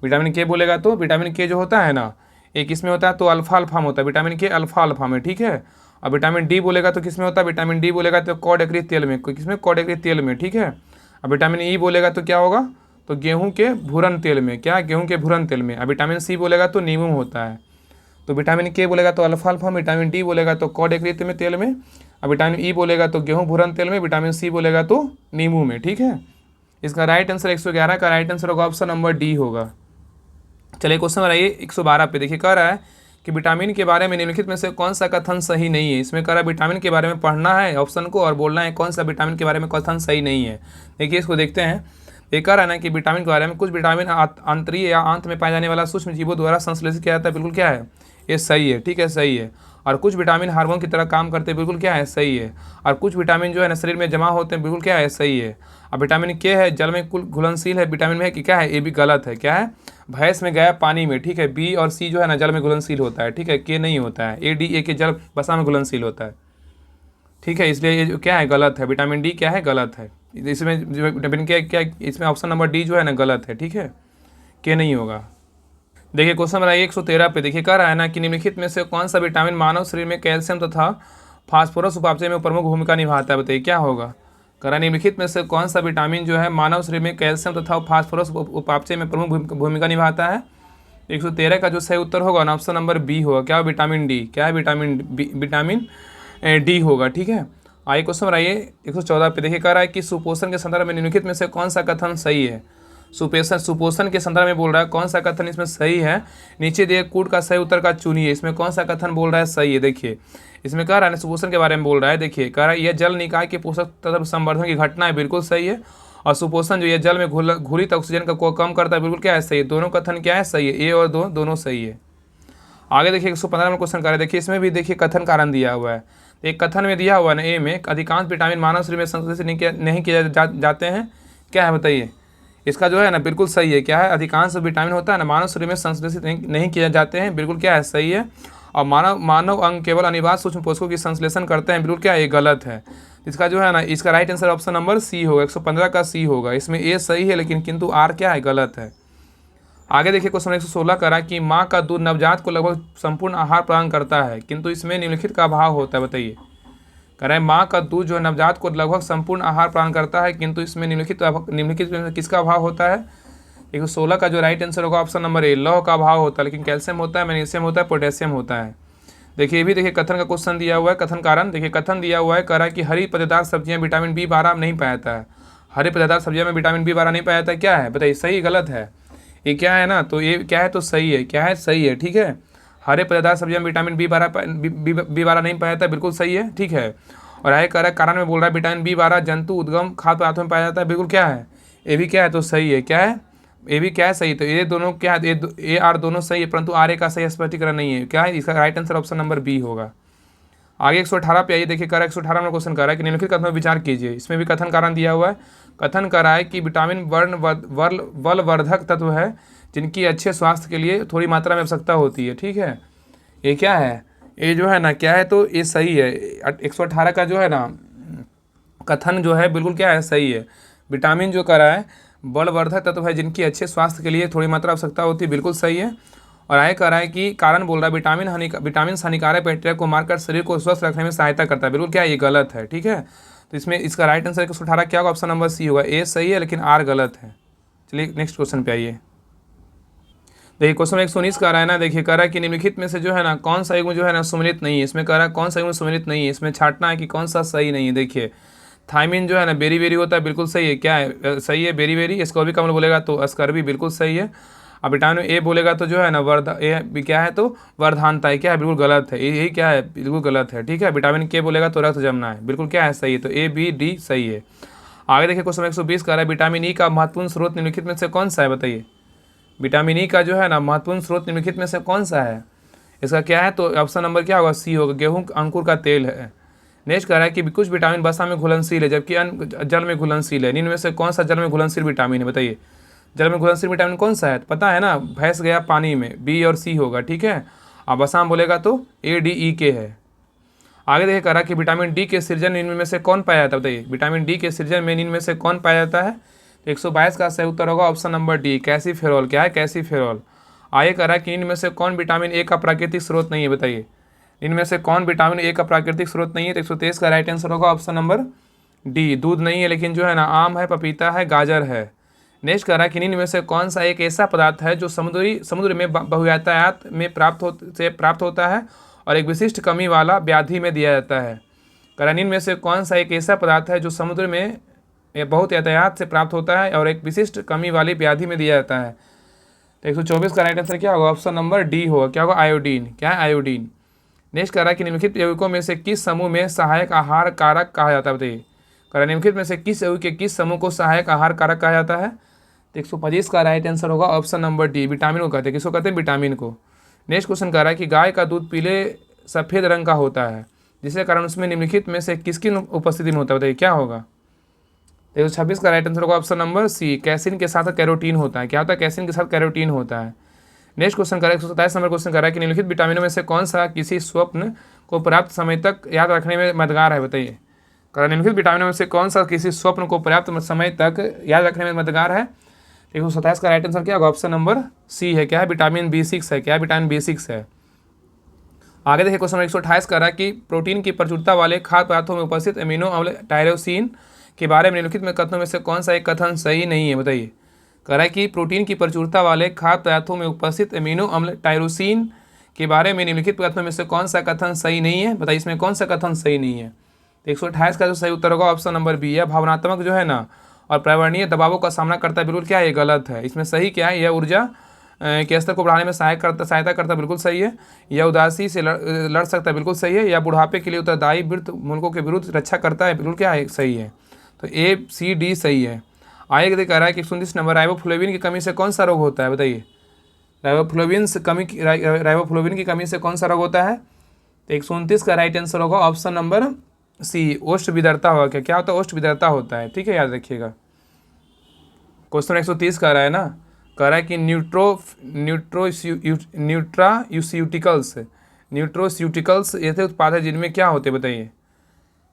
विटामिन के बोलेगा तो विटामिन के जो होता है ना, एक किस में होता है, तो अल्फा अल्फा में होता है। विटामिन के अल्फा अल्फा में, ठीक है। और विटामिन डी बोलेगा तो किस में होता है, विटामिन डी बोलेगा तो कॉड एकरित तेल में, किसमें, कॉड एकरित तेल में, ठीक है। और विटामिन ई बोलेगा तो क्या होगा, तो गेहूं के भूरन तेल में, क्या, गेहूं के भूरन तेल में। और विटामिन सी बोलेगा तो नींबू में होता है। तो विटामिन के बोलेगा तो अल्फा अल्फा में, विटामिन डी बोलेगा तो कॉड एकरित में तेल में, और विटामिन ई बोलेगा तो गेहूं भूरन तेल में, विटामिन सी बोलेगा तो नींबू में, ठीक है। इसका राइट आंसर 111 का राइट आंसर होगा ऑप्शन नंबर डी होगा। चलिए क्वेश्चन नंबर आइए 112 पे। देखिए कह रहा है कि विटामिन के बारे में निम्नलिखित में से कौन सा कथन सही नहीं है। इसमें कह रहा है विटामिन के बारे में पढ़ना है ऑप्शन को और बोलना है कौन सा विटामिन के बारे में कथन सही नहीं है। देखिए इसको देखते हैं। ये कह रहा है ना कि विटामिन के बारे में, कुछ विटामिन आंतरीय या आंत में पाए जाने वाला सूक्ष्म जीवों द्वारा संश्लेषित किया जाता है, बिल्कुल क्या है, ये सही है, ठीक है, सही है। और कुछ विटामिन हार्मोन की तरह काम करते हैं, बिल्कुल क्या है, सही है। और कुछ विटामिन जो है ना शरीर में जमा होते हैं, बिल्कुल क्या है, सही है। अब विटामिन के है, जल में कुल घुलनशील है। विटामिन में है कि क्या है, ये भी गलत है, क्या है, भैंस में गया पानी में, ठीक है। बी और सी जो है ना जल में घुलनशील होता है, ठीक है। के नहीं होता है। ए के जल बसा में घुलनशील होता है, ठीक है। इसलिए ये जो क्या है, गलत है। विटामिन डी क्या है, गलत है। इसमें जो विटामिन के क्या, इसमें ऑप्शन नंबर डी जो है ना गलत है, ठीक है, के नहीं होगा। देखिए क्वेश्चन नंबर 113 पे। देखिए कह रहा है ना कि निम्नलिखित में से कौन सा विटामिन मानव शरीर में कैल्शियम तथा फास्फोरस उपापचय में प्रमुख भूमिका निभाता है। बताइए क्या होगा। कह रहा है निम्नलिखित में से कौन सा विटामिन जो है मानव शरीर में कैल्शियम तथा फास्फोरस उपापचय में प्रमुख भूमिका निभाता है। 113 का जो सही उत्तर होगा ना ऑप्शन नंबर बी होगा। क्या, विटामिन डी, क्या है, विटामिन डी होगा, ठीक है। आइए क्वेश्चन नंबर आइए 114 पे। देखिए कह रहा है कि सुपोषण के संदर्भ में निम्नलिखित में से कौन सा कथन सही है। सुपोषण के संदर्भ में बोल रहा है, कौन सा कथन इसमें सही है। नीचे दिए कूट का सही उत्तर का चुनिए। इसमें कौन सा कथन बोल रहा है सही है। देखिए इसमें कह रहा है सुपोषण के बारे में बोल रहा है। देखिए कह रहा है यह जल निकाय के पोषक तत्व संवर्धन की घटना है, बिल्कुल सही है। और सुपोषण जो ये जल में घुलित ऑक्सीजन को कम करता है, बिल्कुल क्या है, सही है। दोनों कथन क्या है, सही है। ए और दोनों सही है। आगे देखिए 115 में क्वेश्चन कर रहे हैं। देखिए इसमें भी देखिए कथन कारण दिया हुआ है। एक कथन में दिया हुआ है ना, ए में, अधिकांश विटामिन मानव शरीर में संश्लेषित नहीं किए जाते हैं, क्या है, बताइए। इसका जो है ना बिल्कुल सही है। क्या है, अधिकांश विटामिन होता है ना मानव शरीर में संश्लेषित नहीं किए जाते हैं, बिल्कुल क्या है, सही है। और मानव अंग केवल अनिवार्य सूक्ष्म पोषकों की संश्लेषण करते हैं, बिल्कुल क्या है, ये गलत है। इसका जो है ना, इसका right answer option number C होगा। 115 का सी होगा। इसमें ए सही है लेकिन किंतु आर क्या है, गलत है। आगे देखिए क्वेश्चन 116 करा कि माँ का दूध नवजात को लगभग संपूर्ण आहार प्रदान करता है, किंतु इसमें निम्नलिखित का अभाव होता है। बताइए। कह रहे हैं माँ का दूध जो है नवजात को लगभग संपूर्ण आहार प्रदान करता है, किंतु इसमें निम्नलिखित में किसका अभाव होता है। 116 का जो राइट आंसर होगा ऑप्शन नंबर ए, लौह का अभाव होता है, लेकिन कैल्शियम होता है, मैग्नीशियम होता है, पोटेशियम होता है। देखिए ये भी देखिए कथन का क्वेश्चन दिया हुआ है, कथन कारण। देखिए कथन दिया हुआ है, कह रहा है कि हरी पत्तेदार सब्जियां विटामिन B12 नहीं पाया जाता है। हरी पत्तेदार सब्जियों में विटामिन B12 नहीं पाया जाता है, क्या है, बताइए, सही गलत है। ये क्या है ना, तो ये क्या है, तो सही है, क्या है, सही है, ठीक है। हरे पत्तेदार सब्जियों में विटामिन B12 नहीं पाया जाता, बिल्कुल सही है, ठीक है। और आगे कह रहा है कारण में बोल रहा है विटामिन B12 जंतु उद्गम खाद्य पदार्थों में पाया जाता है, बिल्कुल क्या है, ए भी क्या है, तो सही है, क्या है, ए भी क्या है, सही। तो ये दोनों क्या है, ए आर दोनों सही है, परंतु आर ए का सही स्पष्टीकरण नहीं है, क्या है, इसका right answer option number B होगा। आगे 118 पे आइए, देखिए कर 118 में क्वेश्चन कर रहा है कि निम्नलिखित कथन पर विचार कीजिए। इसमें भी कथन कारण दिया हुआ है। कथन कर रहा है कि विटामिन बलवर्धक तत्व है जिनकी अच्छे स्वास्थ्य के लिए थोड़ी मात्रा में आवश्यकता होती है, ठीक है। ये क्या है, ये जो है ना क्या है, तो ये सही है। 118 का जो है ना कथन जो है बिल्कुल क्या है, सही है। विटामिन जो कर रहा है बलवर्धक तत्व है जिनकी अच्छे स्वास्थ्य के लिए थोड़ी मात्रा आवश्यकता होती है, बिल्कुल सही है। और आगे कह रहा है कि कारण बोल रहा है विटामिन हानिकारक बैक्टीरिया को मारकर शरीर को स्वस्थ रखने में सहायता करता है, बिल्कुल क्या है, ये गलत है, ठीक है। तो इसमें इसका राइट आंसर 118 क्या होगा, ऑप्शन नंबर सी होगा। ए सही है लेकिन आर गलत है। चलिए नेक्स्ट क्वेश्चन पे आइए। देखिए क्वेश्चन 119 का रहा है ना, देखिए कह रहा है कि निम्नलिखित में से जो है ना कौन सा युग्म जो है ना सम्मिलित नहीं है। इसमें कह रहा है कौन सा युग्म सम्मिलित नहीं है, इसमें छांटना है कि कौन सा सही नहीं है। देखिए थायमिन जो है ना बेरी बेरी होता है, बिल्कुल सही है, क्या है, सही है, बेरी बेरी। स्कॉर्बी कमल बोलेगा तो स्कर्बी, बिल्कुल सही है। अब विटामिन ए बोलेगा तो जो है ना ए क्या है, तो वर्धानता है, क्या है, बिल्कुल गलत है, यही क्या है, बिल्कुल गलत है, ठीक है। विटामिन के बोलेगा तो रक्त जमना है, बिल्कुल क्या है, सही है। तो ए बी डी सही है। आगे देखिए क्वेश्चन 120 का रहा है विटामिन ई का महत्वपूर्ण स्रोत निम्नलिखित में से कौन सा है, बताइए। विटामिन ई का जो है ना महत्वपूर्ण स्रोत निम्नलिखित में से कौन सा है, इसका क्या है, तो ऑप्शन नंबर क्या होगा, सी होगा, गेहूं अंकुर का तेल है। नेक्स्ट कह रहा है कि कुछ विटामिन वसा में घुलनशील है जबकि अन्य जल में घुलनशील है। इनमें से कौन सा जल में घुलनशील विटामिन है, बताइए। जल में घुलनशील विटामिन कौन सा है, पता है ना, भैंस गया पानी में, बी और सी होगा, ठीक है। अब वसा में बोलेगा तो ए डी ई के है। आगे देखिए कह रहा है कि विटामिन डी के सृजन इनमें से कौन पाया जाता है, बताइए। विटामिन डी के सृजन में इनमें से कौन पाया जाता है, 122 का सही उत्तर होगा ऑप्शन नंबर डी, कैल्सीफेरॉल। क्या है, कैल्सीफेरॉल। आगे कह रहा है कि इनमें से कौन विटामिन ए का प्राकृतिक स्रोत नहीं है, बताइए। इनमें से कौन विटामिन ए का प्राकृतिक स्रोत नहीं है, तो 123 का राइट आंसर होगा ऑप्शन नंबर डी, दूध नहीं है, लेकिन जो है ना आम है, पपीता है, गाजर है। नेक्स्ट कह रहा है कि इनमें से कौन सा एक ऐसा पदार्थ है जो समुद्र में बहुयातायात में प्राप्त होता है और एक विशिष्ट कमी वाला व्याधि में दिया जाता है। कह रहा है इनमें से कौन सा एक ऐसा पदार्थ है जो समुद्र में बहुत यातायात से प्राप्त होता है और एक विशिष्ट कमी वाली व्याधि में दिया जाता है। तो 124 का राइट आंसर क्या होगा, ऑप्शन नंबर डी होगा, क्या होगा, आयोडीन। क्या है, आयोडीन। नेक्स्ट कह रहा है कि निम्नलिखित यौगिकों में से किस समूह में सहायक आहार कारक कहा जाता है, बताइए। कह रहा है निम्नलिखित में से किस यौगिक के किस समूह को सहायक आहार कारक कहा जाता है, तो 125 का राइट आंसर होगा ऑप्शन नंबर डी, विटामिन को कहते हैं। किसको कहते हैं, विटामिन को। नेक्स्ट क्वेश्चन कह रहा है कि गाय का दूध पीले सफ़ेद रंग का होता है जिसके कारण उसमें निम्नलिखित में से किसकी उपस्थिति में होता है, बताइए, क्या होगा। 126 का राइट आंसर होगा ऑप्शन नंबर सी, कैसिन के साथ कैरोटीन होता है। क्या होता है, कैसिन के साथ कैरोटीन होता है। नेक्स्ट क्वेश्चन कर 127 नंबर क्वेश्चन कर रहा है कि निम्नलिखित विटामिनों में से कौन सा किसी स्वप्न को पर्याप्त समय तक याद रखने में मददगार है, बताइए। कर निम्नलिखित विटामिनों में से कौन सा किसी स्वप्न को पर्याप्त समय तक याद रखने में मददगार है। 127 का राइट आंसर क्या होगा, ऑप्शन नंबर सी है, क्या है, विटामिन B6 है। क्या है, विटामिन B6 है। आगे देखिए क्वेश्चन 128 कर रहा है कि प्रोटीन की प्रचुरता वाले खाद्य पदार्थों में उपस्थित अमीनो अम्ल टायरोसिन के बारे में निम्नलिखित में कथनों में से कौन सा एक कथन सही नहीं है, बताइए। कह रहा है कि प्रोटीन की प्रचुरता वाले खाद्य पदार्थों में उपस्थित अमीनो अम्ल टायरोसिन के बारे में निम्नलिखित कथनों में से कौन सा कथन सही नहीं है, बताइए। इसमें कौन सा कथन सही नहीं है। 128 का जो सही उत्तर होगा ऑप्शन नंबर बी, यह भावनात्मक जो है ना और पर्यावरणीय दबावों का सामना करता है, बिल्कुल क्या है, ये गलत है। इसमें सही क्या है, यह ऊर्जा के स्तर को बढ़ाने में सहायता करता, बिल्कुल सही है। यह उदासी से लड़ सकता है, बिल्कुल सही है। या बुढ़ापे के लिए उत्तरदायी वृत्त मुल्कों के विरुद्ध रक्षा करता है, बिल्कुल क्या है, सही है। तो ए सी डी सही है। आगे कह रहा है कि 129 नंबर राइबोफ्लेविन की कमी से कौन सा रोग होता है, बताइए। राइबोफ्लेविन की कमी से कौन सा रोग होता है, तो 129 का राइट आंसर होगा ऑप्शन नंबर सी, ओष्ठ विदरता होगा। क्या होता है, ओष्ठ विदरता होता है, ठीक है, याद रखिएगा। क्वेश्चन 130 का रहा है ना, कह रहा है कि न्यूट्रास्यूटिकल्स ऐसे उत्पाद है जिनमें क्या होते हैं, बताइए।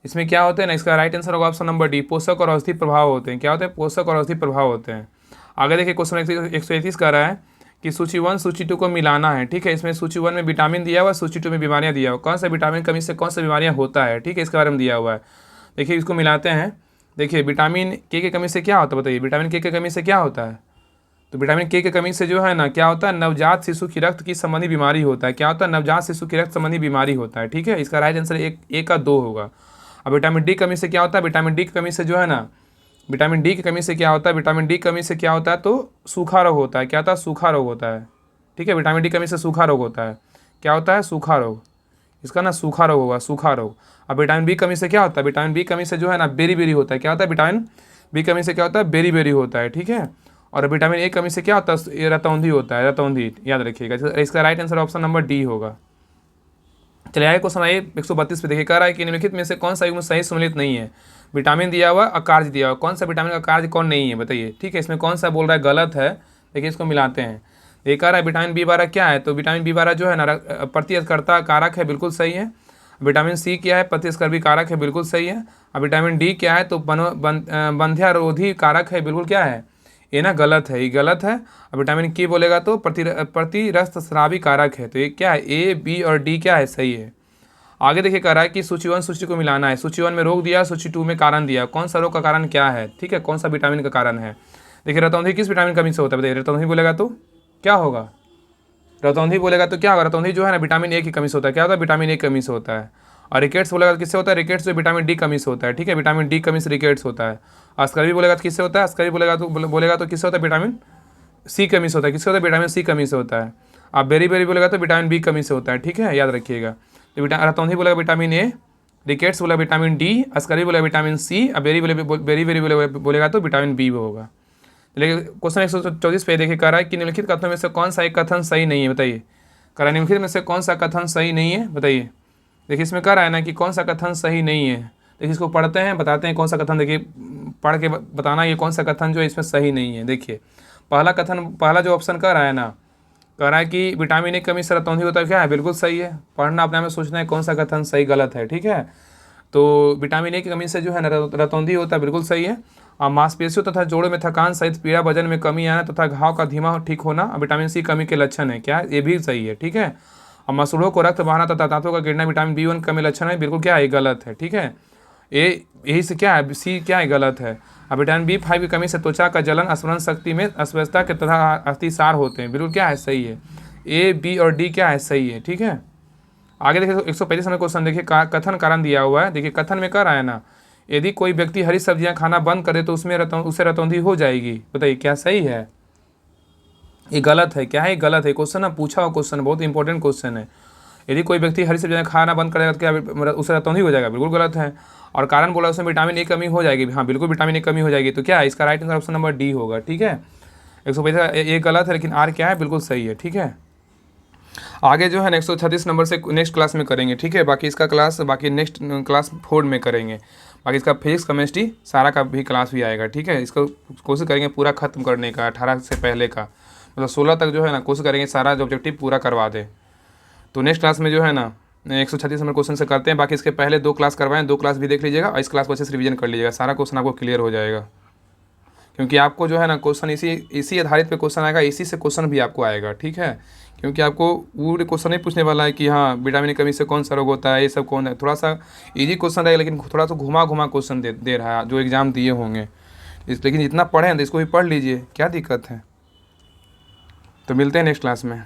इसमें क्या होते हैं ना, इसका राइट आंसर होगा ऑप्शन नंबर डी, पोषक और औषधि प्रभाव होते हैं। क्या होते हैं, पोषक और औषधि प्रभाव होते हैं। आगे देखिए क्वेश्चन 131 का रहा है कि सूची 1 सूची 2 को मिलाना है, ठीक है। इसमें सूची 1 में विटामिन दिया हुआ है, सूची 2 में बीमारियां दिया हुआ है। कौन सा विटामिन कमी से कौन सा बीमारियां होता है, ठीक है, इसके बारे में दिया हुआ है। देखिए इसको मिलाते हैं। देखिए विटामिन के की कमी से क्या होता है, बताइए। विटामिन के की कमी से क्या होता है, तो विटामिन के की कमी से जो है ना क्या होता है, नवजात शिशु की रक्त की संबंधी बीमारी होता है। क्या होता है, नवजात शिशु की रक्त संबंधी बीमारी होता है, ठीक है। इसका राइट आंसर एक का 2 होगा। अब विटामिन डी कमी से क्या होता है, विटामिन डी की कमी से जो है ना, विटामिन डी की कमी से क्या होता है, विटामिन डी कमी से क्या होता है, तो सूखा रोग होता है। क्या होता है, सूखा रोग होता है, ठीक है। विटामिन डी कमी से सूखा रोग होता है। क्या होता है, सूखा रोग, इसका ना सूखा रोग होगा, सूखा रोग। अब विटामिन बी कमी से क्या होता है, विटामिन बी कमी से जो है ना बेरी बेरी होता है, क्या होता है, विटामिन बी कमी से क्या होता है, बेरी बेरी होता है, ठीक है। और विटामिन ए कमी से क्या होता है, ये रतौंधी होता है, रतौंधी, याद रखिएगा। इसका right answer option number D होगा। चलिए आगे क्वेश्चन आइए 132 पे देखिए, कह रहा है कि निम्नलिखित में से कौन सा युग्म सही सम्मिलित नहीं है। विटामिन दिया हुआ और कार्य दिया हुआ, कौन सा विटामिन का कार्य कौन नहीं है बताइए, ठीक है। इसमें कौन सा बोल रहा है गलत है, देखिए इसको मिलाते हैं। ये कह रहा है विटामिन बी12 क्या है, तो विटामिन बी12 जो है ना प्रतिस्पर्धा कारक है, बिल्कुल सही है। विटामिन सी क्या है, प्रतिस्पर्धी कारक है, बिल्कुल सही है। अब विटामिन डी क्या है, तो बंध्यारोधी कारक है, बिल्कुल क्या है, ये ना गलत है, ये गलत है। अब विटामिन के बोलेगा तो प्रतिरक्तस्रावी कारक है, तो ये क्या है, ए बी और डी क्या है, सही है। आगे देखिए कह रहा है कि सूची 1 सूची को मिलाना है। सूची 1 में रोग दिया, सूची 2 में कारण दिया, कौन सा रोग का कारण क्या है, ठीक है, कौन सा विटामिन का कारण है। देखिए रतौंधी किस विटामिन कमी से होता है बताइए, रतौंधी बोलेगा तो क्या होगा, रतौंधी बोलेगा तो क्या होगा, रतौंधी जो है ना विटामिन ए की कमी से होता है, क्या होता है, विटामिन ए कमी से होता है। और रिकेट्स बोलेगा तो किससे होता है, रिकेट्स जो विटामिन डी कमी से होता है, ठीक है, विटामिन डी कमी से रिकेट्स होता है। अस्कर्वी बोलेगा तो किससे होता है, अस्कर्वी बोलेगा तो किससे होता है, विटामिन सी कमी से होता है, किससे होता है, विटामिन सी कमी से होता है। आप बेरी बेरी बोलेगा तो विटामिन बी कमी से होता है, ठीक है, याद रखिएगा। तो रतौंधी बोलेगा विटामिन ए, रिकेट्स बोला विटामिन डी, अस्कर्वी बोलेगा विटामिन सी, और बेरी बेरी बोलेगा तो विटामिन बी होगा। लेकिन क्वेश्चन 134 पे देखिए कह रहा है कि निम्नलिखित कथनों में से कौन सा एक कथन सही नहीं है बताइए। कह रहा है निम्नलिखित में से कौन सा कथन सही नहीं है बताइए। देखिए इसमें कह रहा है ना कि कौन सा कथन सही नहीं है, देखिए इसको पढ़ते हैं, बताते हैं कौन सा कथन, देखिए पढ़ के बताना ये कौन सा कथन जो है इसमें सही नहीं है। देखिए पहला कथन, पहला जो ऑप्शन कह रहा है ना, कह रहा है कि विटामिन ए कमी से रतौंधी होता है, क्या है, बिल्कुल सही है। पढ़ना अपने में सोचना है कौन सा कथन सही गलत है, ठीक है। तो विटामिन ए की कमी से जो है ना रतौंधी होता है, बिल्कुल सही है। और मांसपेशियों तथा जोड़ों में थकान सहित पीड़ा, वजन में कमी आना तथा घाव का धीमा ठीक होना विटामिन सी कमी के लक्षण है, क्या ये भी सही है, ठीक है। और मसूड़ों को रक्त बहाना तथा दांतों का गिरना विटामिन बी1 कमी लक्षण है, बिल्कुल क्या है, गलत है, ठीक है। यही से क्या है, सी क्या है, गलत है। अब विटामिन बी5 की कमी से त्वचा का जलन, स्मरण शक्ति में अस्वस्थता के तथा अतिसार होते हैं, बिल्कुल क्या है, सही है। ए बी और डी क्या है, सही है, ठीक है। आगे देखिए 135 नंबर क्वेश्चन देखिए, कथन कारण दिया हुआ है। देखिए कथन में कह रहा है ना, यदि कोई व्यक्ति हरी सब्जियां खाना बंद करे तो उसमें उसे रतौंधी हो जाएगी, बताइए क्या सही है, ये गलत है, क्या है, गलत है। क्वेश्चन ना पूछा हुआ क्वेश्चन, बहुत इंपॉर्टेंट क्वेश्चन है। यदि कोई व्यक्ति हरी सब्जियां खाना बंद करेगा तो क्या उसे रतौंधी हो जाएगा, बिल्कुल गलत है। और कारण बोला उसमें विटामिन ए कमी हो जाएगी, हाँ बिल्कुल विटामिन ए कमी हो जाएगी, तो क्या है इसका right answer option number D होगा, ठीक है। 135 ये गलत है, लेकिन आर क्या है, बिल्कुल सही है, ठीक है। आगे जो है 136 नंबर से नेक्स्ट क्लास में करेंगे, ठीक है। बाकी इसका क्लास बाकी नेक्स्ट क्लास 4 में करेंगे। बाकी इसका फिजिक्स केमिस्ट्री सारा का भी क्लास भी आएगा, ठीक है। इसको कोशिश करेंगे पूरा ख़त्म करने का, 18 से पहले का, मतलब 16 तक जो है ना कोशिश करेंगे सारा जो ऑब्जेक्टिव पूरा करवा दे। तो नेक्स्ट क्लास में जो है ना 136 नंबर क्वेश्चन से करते हैं। बाकी इसके पहले 2 क्लास करवाएं, 2 क्लास भी देख लीजिएगा और इस क्लास को अच्छे से रिवीजन कर लीजिएगा, सारा क्वेश्चन आपको क्लियर हो जाएगा। क्योंकि आपको जो है ना क्वेश्चन इसी आधारित पे क्वेश्चन आएगा, इसी से क्वेश्चन भी आपको आएगा, ठीक है। क्योंकि आपको वो क्वेश्चन नहीं पूछने वाला है कि हाँ विटामिन की कमी से कौन सा रोग होता है, ये सब कौन है, थोड़ा सा इजी क्वेश्चन रहेगा, लेकिन थोड़ा सा घुमा क्वेश्चन दे रहा है जो एग्ज़ाम दिए होंगे। लेकिन इतना पढ़ें तो इसको भी पढ़ लीजिए, क्या दिक्कत है। तो मिलते हैं नेक्स्ट क्लास में।